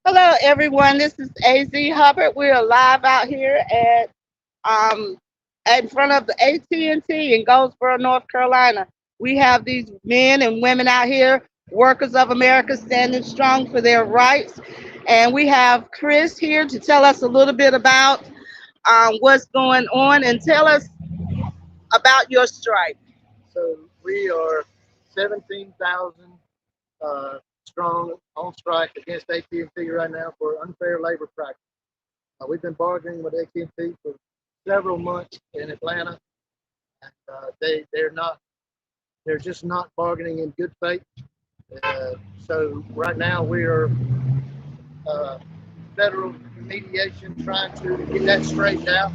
Hello, everyone. This is AZ Hubbard. We're live out here um, in front of the AT&T in Goldsboro, North Carolina. We have these men and women out here, workers of America, standing strong for their rights. And we have Chris here to tell us a little bit about what's going on and tell us about your strike. So we are 17,000 strong on strike against AT&T right now for unfair labor practice. We've been bargaining with AT&T for several months in Atlanta, and they're just not bargaining in good faith. So right now we are uh, federal mediation trying to get that straightened out.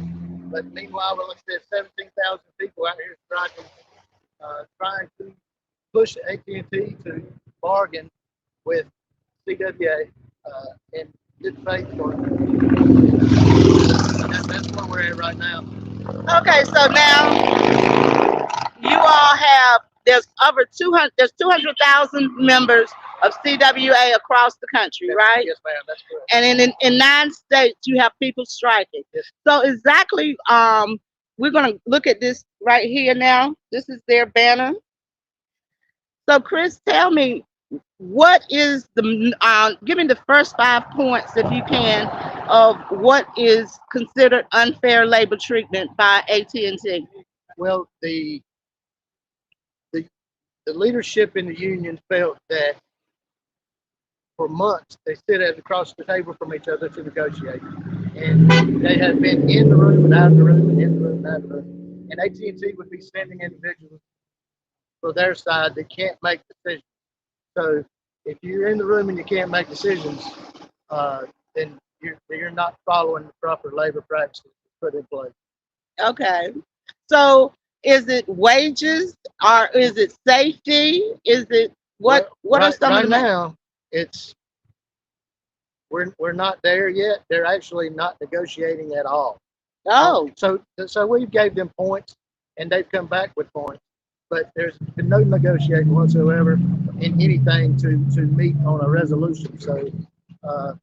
But meanwhile, well, like I said, 17,000 people out here striking, trying to push AT&T to bargain with CWA in good faith for that's where we're at right now. Okay, so now you all have there's 200,000 members of CWA across the country, right? Yes, ma'am. That's correct. And in 9 states you have people striking. Yes. So exactly, we're gonna look at this right here now. This is their banner. So Chris, tell me what is the give me the first 5 points if you can of what is considered unfair labor treatment by AT&T. Well, the the leadership in the union felt that for months they sit at across the table from each other to negotiate, and they have been in the room and out of the room and in the room and out of the room. And AT&T would be sending individuals for their side that can't make decisions. So if you're in the room and you can't make decisions, then you're not following the proper labor practices put in place. Okay. So is it wages or is it safety? Is it what are right, some right of the now it's we're not there yet. They're actually not negotiating at all. oh, So we gave them points and they've come back with points, but there's been no negotiating whatsoever in anything to meet on a resolution. So uh,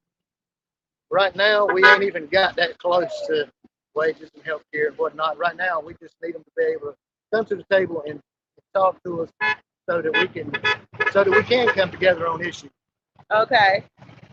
right now we ain't even got that close to wages and health care and whatnot. Right now we just need them to be able to come to the table and talk to us so that we can come together on issues. okay.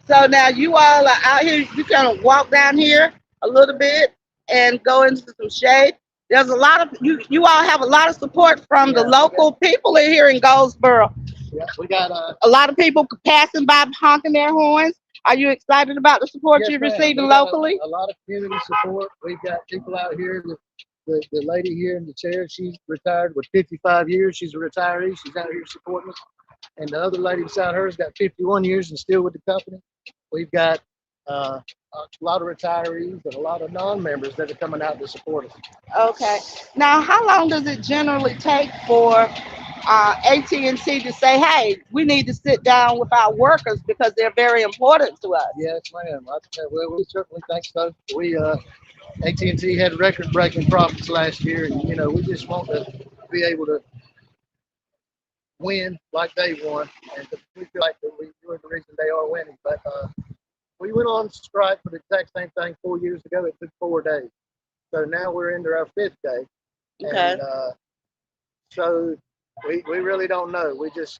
So now you all are out here, you kind of walk down here a little bit and go into some shade. There's a lot of you all have a lot of support from the Yeah, local people in here in Goldsboro. yeah, we got A lot of people passing by honking their horns. Are you excited about the support yes, you're ma'am. receiving We got locally? a lot of community support. We've got people out here. The lady here in the chair, she's retired with 55 years. She's a retiree. She's out here supporting us. And the other lady beside her has got 51 years and still with the company. We've got a lot of retirees and a lot of non-members that are coming out to support us. Okay. Now, how long does it generally take for AT&T to say, "Hey, we need to sit down with our workers because they're very important to us"? Yes, ma'am. Well, we certainly think so. We AT&T had record-breaking profits last year, and we just want to be able to win like they won, and we feel like that we're the reason they are winning. But we went on strike for the exact same thing 4 years ago. It took 4 days, so now we're into our fifth day, Okay. and so we really don't know. We just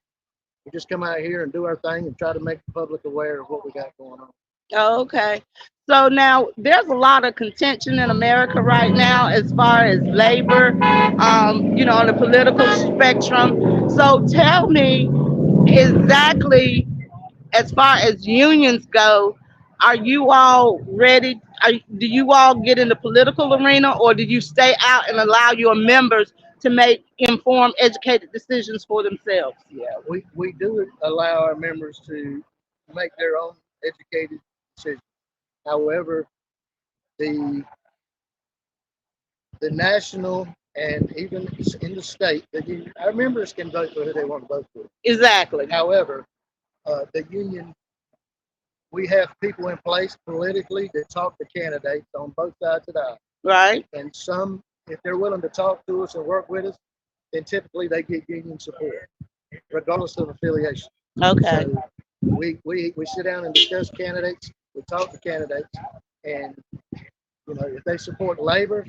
come out here and do our thing and try to make the public aware of what we got going on. Okay. So now there's a lot of contention in America right now as far as labor, on the political spectrum. So tell me exactly, as far as unions go, are you all ready? Do you all get in the political arena or do you stay out and allow your members to make informed, educated decisions for themselves? Yeah, we do allow our members to make their own educated decisions. However, the the national and even in the state, our members can vote for who they want to vote for. Exactly. However, the union, we have people in place politically that talk to candidates on both sides of the aisle. Right. And some, if they're willing to talk to us and work with us, then typically they get union support, regardless of affiliation. Okay. So We sit down and discuss candidates. We talk to candidates, and if they support labor,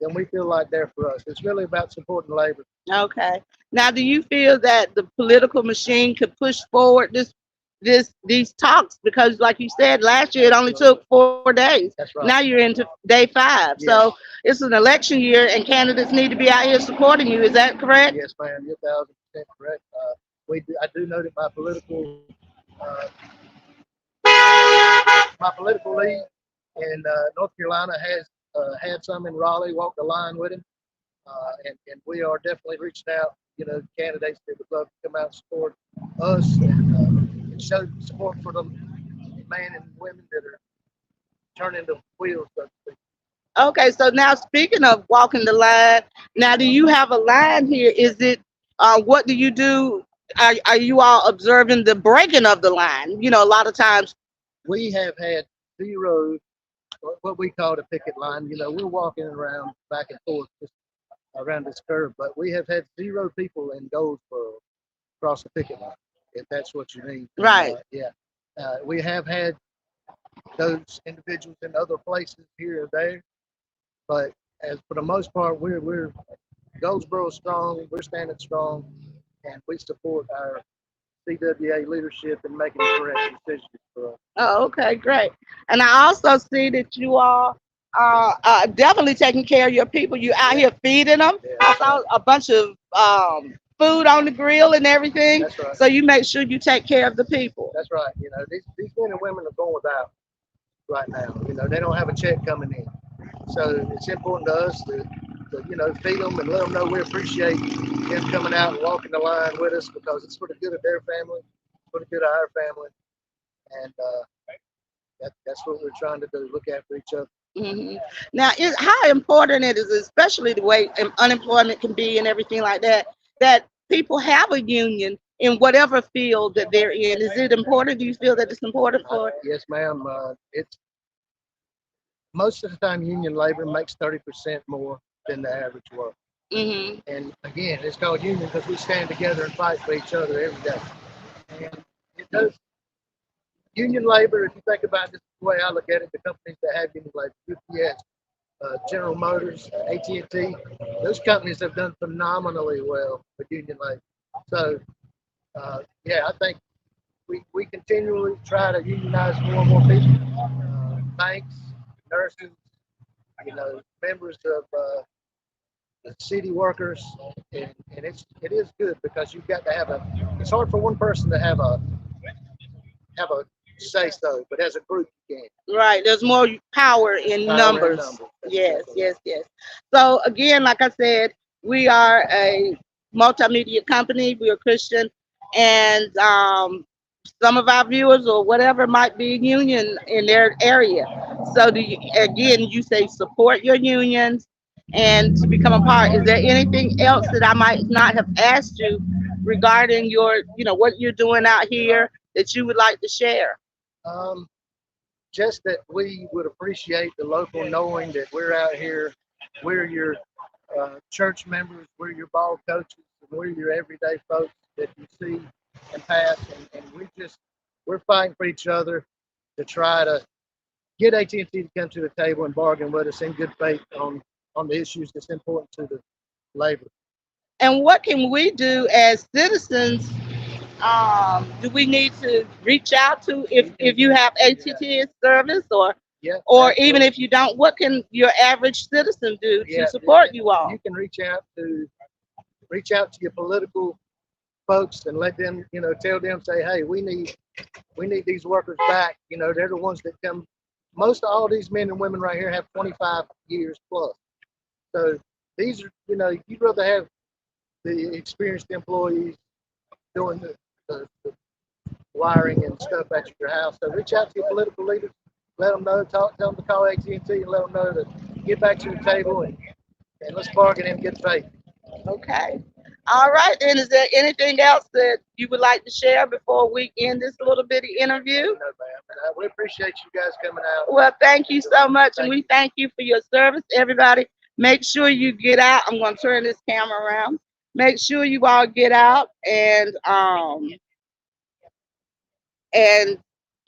then we feel like they're for us. It's really about supporting labor. Okay. Now, do you feel that the political machine could push forward these talks? Because, like you said, last year it only took 4 days. That's Now right. you're into day 5. Yes. So it's an election year, and candidates need to be out here supporting you. Is that correct? Yes, ma'am. You're 1,000% correct. I do know that uh, my political lead in North Carolina has had some in Raleigh, walked the line with him, and we are definitely reaching out. Candidates that would love to come out and support us and show support for the men and women that are turning the wheels, so to speak. Okay, so now speaking of walking the line, now do you have a line here? Is it what do you do? Are you all observing the breaking of the line? A lot of times. We have had zero, what we call the picket line. We're walking around back and forth just around this curve, but we have had zero people in Goldsboro cross the picket line, if that's what you mean. Right. Yeah. We have had those individuals in other places here or there, but as for the most part, we're Goldsboro strong. We're standing strong, and we support our CWA leadership in making the correct decisions for us. Oh, okay, great. And I also see that you all are definitely taking care of your people. You out here feeding them. Yeah, I saw a bunch of food on the grill and everything. that's right. So you make sure you take care of the people. That's right. These men and women are going without right now. They don't have a check coming in. So it's important to us to feed them and let them know we appreciate them coming out and walking the line with us because it's for the good of their family, for the good of our family. And that's what we're trying to do, look after each other. hmm Now, how important it is, especially the way unemployment can be and everything like that, that people have a union in whatever field that they're in. Is it important? Do you feel that it's important for? Yes, ma'am. It's most of the time union labor makes 30% more than the average worker. hmm And again, it's called union because we stand together and fight for each other every day. And it does union labor. If you think about this, the way I look at it, the companies that have union labor, UPS, General Motors, AT&T, those companies have done phenomenally well with union labor. So, yeah, I think we continually try to unionize more and more people, banks, nurses, members of the city workers, and it is good because you've got to have it's hard for one person to have a say so, but as a group you can. Right. There's more power in numbers. Yes, yes, yes. So again, like I said, we are a multimedia company. We are Christian, and some of our viewers or whatever might be union in their area. So again, you say support your unions and to become a part. Is there anything else that I might not have asked you regarding what you're doing out here that you would like to share? Um, just that we would appreciate the local knowing that we're out here, we're your church members, we're your ball coaches, and we're your everyday folks that you see and pass, and we're fighting for each other to try to get AT&T to come to the table and bargain with us in good faith on the issues that's important to the labor. And what can we do as citizens? Do we need to reach out to if you have AT&T service Yeah, or even if you don't? What can your average citizen do to support you all? You can reach out to your political folks and let them, tell them, say, hey, we need these workers back. They're the ones that come. Most of all these men and women right here have 25 years plus. So these are, you'd rather have the experienced employees doing the wiring and stuff at your house. So reach out to your political leaders, let them know, tell them to call AT&T and let them know to get back to the table and let's bargain in good faith. Okay. All right, then. Is there anything else that you would like to share before we end this little bitty interview? No, ma'am. We appreciate you guys coming out. Well, thank you so much, and we thank you for your service. Everybody, make sure you get out. I'm going to turn this camera around. Make sure you all get out and and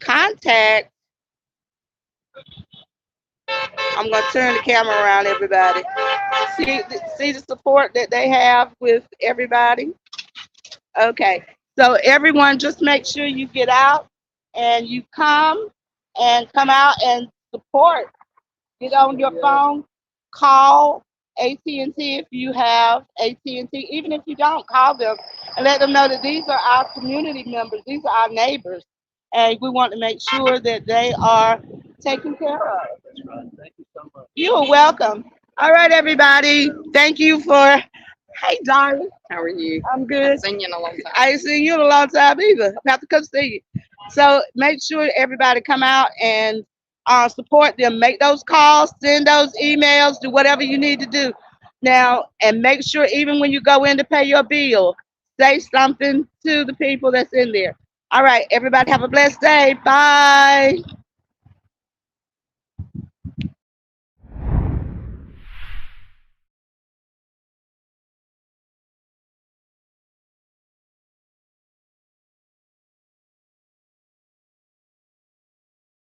contact. I'm going to turn the camera around, everybody. See the support that they have with everybody. Okay, so everyone, just make sure you get out and you come out and support. Get on your phone, call AT&T if you have AT&T. Even if you don't, call them and let them know that these are our community members. These are our neighbors, and we want to make sure that they are taken care of. Thank you so much. You are welcome. All right, everybody. Thank you for. Hey, darling. How are you? I'm I haven't good. seen you in a long time. I ain't seen you in a long time either. I'm have to come see you. So make sure everybody come out and support them. Make those calls, send those emails, do whatever you need to do. Now, and make sure even when you go in to pay your bill, say something to the people that's in there. All right, everybody have a blessed day. Bye.